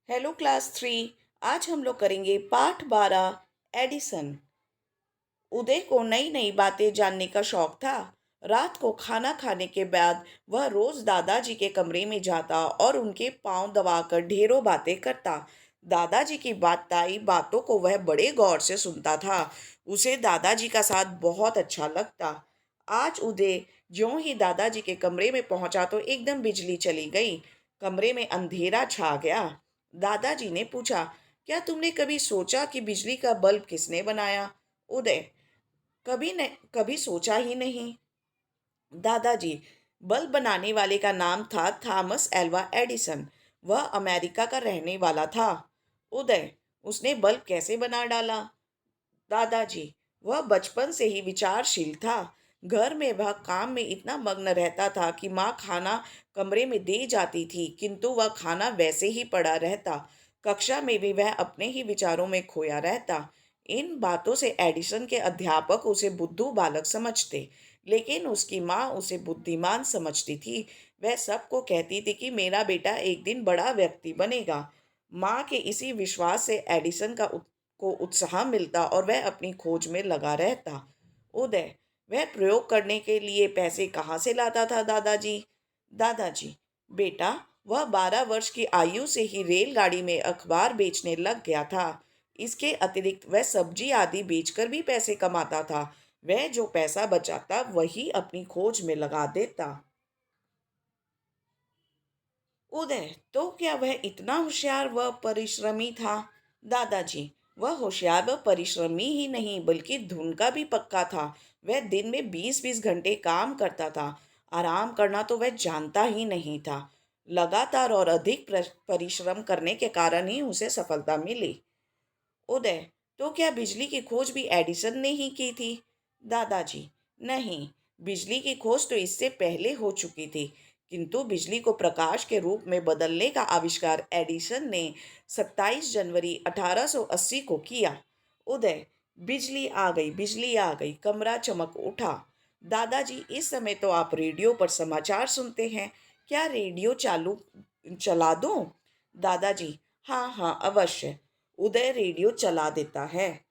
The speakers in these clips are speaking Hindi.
Hello class 3। आज हम लोग करेंगे पाठ 12 एडिसन। उदय को नई नई बातें जानने का शौक था। रात को खाना खाने के बाद वह रोज दादाजी के कमरे में जाता और उनके पांव दबाकर ढेरों बातें करता। दादाजी की बताई बातों को वह बड़े गौर से सुनता था। उसे दादाजी का साथ बहुत अच्छा लगता। आज उदय ज्यों ही दादाजी के कमरे में पहुंचा तो एकदम बिजली चली गई। कमरे में अंधेरा छा गया। दादाजी ने पूछा, क्या तुमने कभी सोचा कि बिजली का बल्ब किसने बनाया? उदय, कभी सोचा ही नहीं दादाजी। बल्ब बनाने वाले का नाम था थॉमस एल्वा एडिसन। वह अमेरिका का रहने वाला था। उदय, उसने बल्ब कैसे बना डाला? दादाजी, वह बचपन से ही विचारशील था। घर में वह काम में इतना मग्न रहता था कि माँ खाना कमरे में दे जाती थी, किंतु वह खाना वैसे ही पड़ा रहता। कक्षा में भी वह अपने ही विचारों में खोया रहता। इन बातों से एडिसन के अध्यापक उसे बुद्धू बालक समझते, लेकिन उसकी माँ उसे बुद्धिमान समझती थी। वह सबको कहती थी कि मेरा बेटा एक दिन बड़ा व्यक्ति बनेगा। माँ के इसी विश्वास से एडिसन को उत्साह मिलता और वह अपनी खोज में लगा रहता। उदय, वह प्रयोग करने के लिए पैसे कहाँ से लाता था दादाजी? दादाजी, बेटा, वह 12 वर्ष की आयु से ही रेलगाड़ी में अखबार बेचने लग गया था। इसके अतिरिक्त वह सब्जी आदि बेचकर भी पैसे कमाता था। वह जो पैसा बचाता वही अपनी खोज में लगा देता। उदय, तो क्या वह इतना होशियार व परिश्रमी था? दादाजी, वह होशियार व परिश्रमी ही नहीं बल्कि धुन का भी पक्का था। वह दिन में 20-20 घंटे काम करता था। आराम करना तो वह जानता ही नहीं था। लगातार और अधिक परिश्रम करने के कारण ही उसे सफलता मिली। उदय, तो क्या बिजली की खोज भी एडिसन ने ही की थी? दादाजी, नहीं, बिजली की खोज तो इससे पहले हो चुकी थी, किंतु बिजली को प्रकाश के रूप में बदलने का आविष्कार एडिसन ने 27 जनवरी 1880 को किया। उदय, बिजली आ गई, बिजली आ गई, कमरा चमक उठा। दादाजी, इस समय तो आप रेडियो पर समाचार सुनते हैं। क्या रेडियो चालू चला दूं? दादाजी, हाँ हाँ अवश्य। उदय रेडियो चला देता है।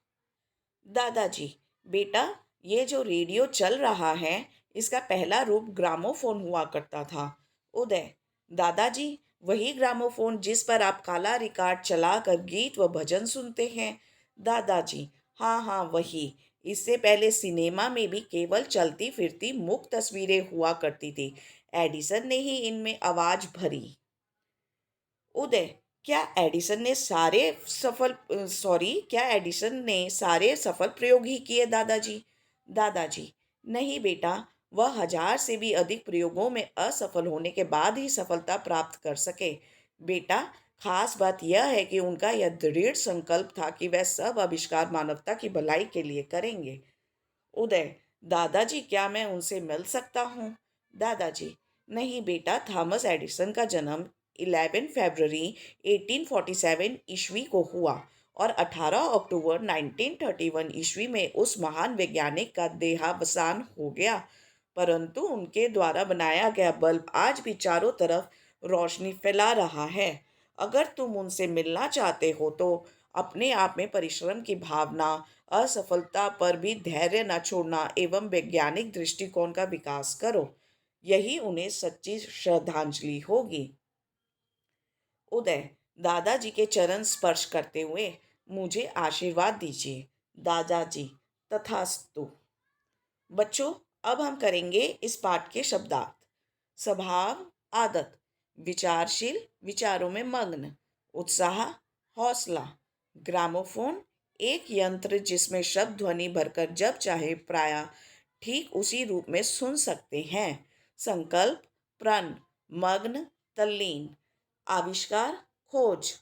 दादाजी, बेटा, ये जो रेडियो चल रहा है, इसका पहला रूप ग्रामोफोन हुआ करता था। उदय, दादाजी, वही ग्रामोफोन जिस पर आप काला रिकॉर्ड चलाकर गीत व भजन सुनते हैं? दादाजी, हाँ हाँ वही। इससे पहले सिनेमा में भी केवल चलती फिरती मुक्त तस्वीरें हुआ करती थी। एडिसन ने ही इनमें आवाज भरी। उदय, क्या एडिसन ने सारे सफल प्रयोग ही किए दादाजी? दादाजी, नहीं बेटा, वह 1000 से भी अधिक प्रयोगों में असफल होने के बाद ही सफलता प्राप्त कर सके। बेटा, खास बात यह है कि उनका यह दृढ़ संकल्प था कि वह सब आविष्कार मानवता की भलाई के लिए करेंगे। उदय, दादाजी, क्या मैं उनसे मिल सकता हूँ? दादाजी, नहीं बेटा, थॉमस एडिसन का जन्म 11 फरवरी 1847 ईस्वी को हुआ और 18 अक्टूबर 1931 ईस्वी में उस महान वैज्ञानिक का देहावसान हो गया। परंतु उनके द्वारा बनाया गया बल्ब आज भी चारों तरफ रोशनी फैला रहा है। अगर तुम उनसे मिलना चाहते हो तो अपने आप में परिश्रम की भावना, असफलता पर भी धैर्य न छोड़ना एवं वैज्ञानिक दृष्टिकोण का विकास करो। यही उन्हें सच्ची श्रद्धांजलि होगी। उदय, दादाजी के चरण स्पर्श करते हुए, मुझे आशीर्वाद दीजिए। दादाजी, तथास्तु। बच्चों, अब हम करेंगे इस पाठ के शब्दार्थ। स्वभाव, आदत, विचारशील, विचारों में मग्न, उत्साह, हौसला, ग्रामोफोन, एक यंत्र जिसमें शब्द ध्वनि भरकर जब चाहे प्राय ठीक उसी रूप में सुन सकते हैं। संकल्प, प्रण, मग्न, तल्लीन, आविष्कार, खोज,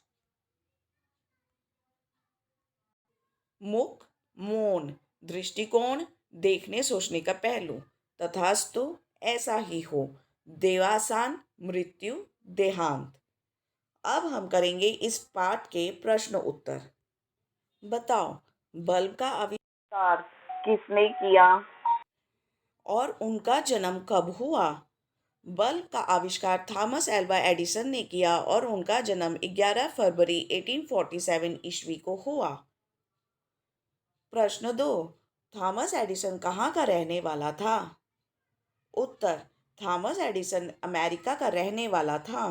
मुख, मौन, दृष्टिकोण, देखने सोचने का पहलू। तथास्तु, ऐसा ही हो। देवासान, मृत्यु, देहांत। अब हम करेंगे इस पाठ के प्रश्न उत्तर। बताओ, बल्ब का आविष्कार किसने किया और उनका जन्म कब हुआ? बल्ब का आविष्कार थॉमस एल्वा एडिसन ने किया और उनका जन्म 11 फरवरी 1847 ईस्वी को हुआ। प्रश्न 2। थॉमस एडिसन कहाँ का रहने वाला था? उत्तर। थॉमस एडिसन अमेरिका का रहने वाला था।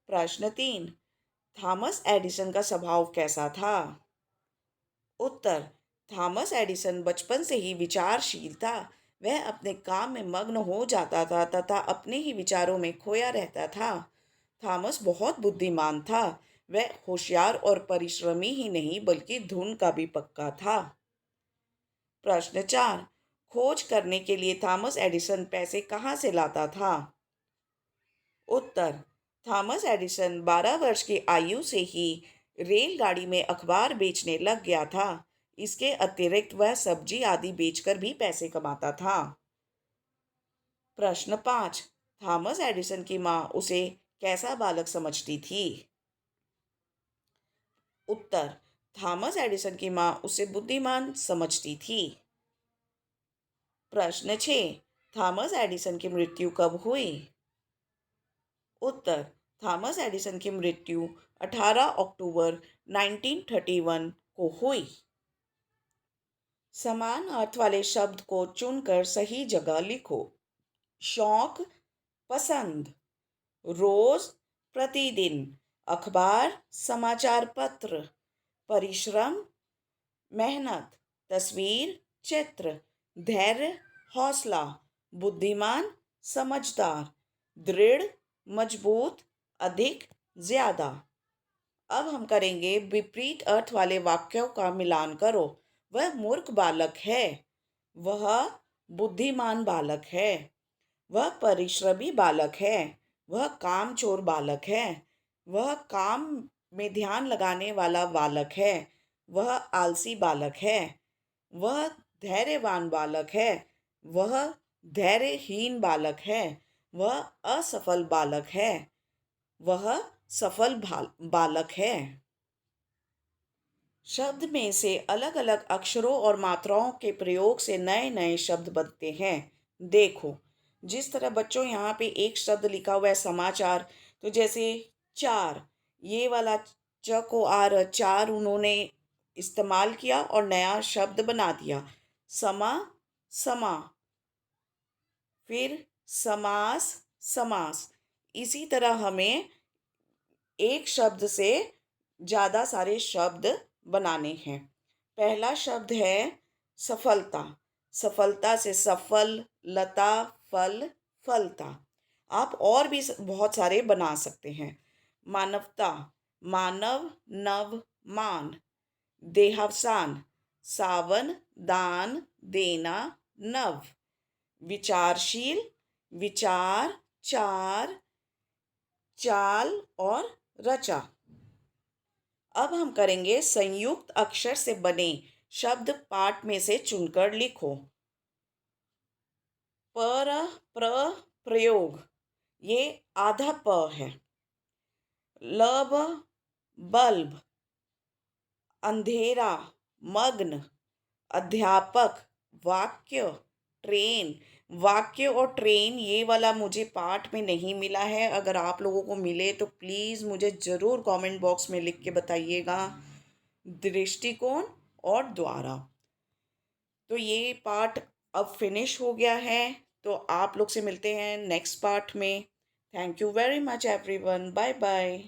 प्रश्न 3। थॉमस एडिसन का स्वभाव कैसा था? उत्तर। थॉमस एडिसन बचपन से ही विचारशील था। वह अपने काम में मग्न हो जाता था तथा अपने ही विचारों में खोया रहता था। थॉमस बहुत बुद्धिमान था। वह होशियार और परिश्रमी ही नहीं बल्कि धुन का भी पक्का था। प्रश्न 4। खोज करने के लिए थॉमस एडिसन पैसे कहाँ से लाता था? उत्तर। थॉमस एडिसन 12 वर्ष की आयु से ही रेलगाड़ी में अखबार बेचने लग गया था। इसके अतिरिक्त वह सब्जी आदि बेचकर भी पैसे कमाता था। प्रश्न 5। थॉमस एडिसन की माँ उसे कैसा बालक समझती थी? उत्तर। थॉमस एडिसन की माँ उसे बुद्धिमान समझती थी। प्रश्न 6। थॉमस एडिसन की मृत्यु कब हुई? उत्तर। थॉमस एडिसन की मृत्यु 18 अक्टूबर 1931 को हुई। समान अर्थ वाले शब्द को चुनकर सही जगह लिखो। शौक, पसंद। रोज, प्रतिदिन। अखबार, समाचार पत्र। परिश्रम, मेहनत। तस्वीर, चित्र। धैर्य, हौसला। बुद्धिमान, समझदार। दृढ़, मजबूत, अधिक, ज्यादा। अब हम करेंगे विपरीत अर्थ वाले वाक्यों का मिलान करो। वह मूर्ख बालक है। वह बुद्धिमान बालक है। वह परिश्रमी बालक है। वह कामचोर बालक है। वह काम में ध्यान लगाने वाला बालक है। वह आलसी बालक है। वह धैर्यवान बालक है। वह धैर्यहीन बालक है। वह असफल बालक है। वह सफल बालक है। शब्द में से अलग अलग अक्षरों और मात्राओं के प्रयोग से नए नए शब्द बनते हैं। देखो, जिस तरह बच्चों यहाँ पे एक शब्द लिखा हुआ है समाचार, तो जैसे चार, ये वाला च को आर, चार उन्होंने इस्तेमाल किया और नया शब्द बना दिया। समा, समा। फिर समास, समास। इसी तरह हमें एक शब्द से ज़्यादा सारे शब्द बनाने हैं। पहला शब्द है सफलता। सफलता से सफल, लता, फल, फलता। आप और भी बहुत सारे बना सकते हैं। मानवता, मानव, नव, मान। देहावसान, सावन, दान, देना, नव। विचारशील, विचार, चार, चाल और रचा। अब हम करेंगे संयुक्त अक्षर से बने शब्द पाठ में से चुनकर लिखो। पर, प्र, प्रयोग, ये आधा प है। लब, बल्ब। अंधेरा, मग्न। अध्यापक, वाक्य, ट्रेन। वाक्य और ट्रेन ये वाला मुझे पाठ में नहीं मिला है। अगर आप लोगों को मिले तो प्लीज़ मुझे ज़रूर कमेंट बॉक्स में लिख के बताइएगा। दृष्टिकोण और द्वारा। तो ये पाठ अब फिनिश हो गया है। तो आप लोग से मिलते हैं नेक्स्ट पार्ट में। Thank you very much everyone. Bye bye.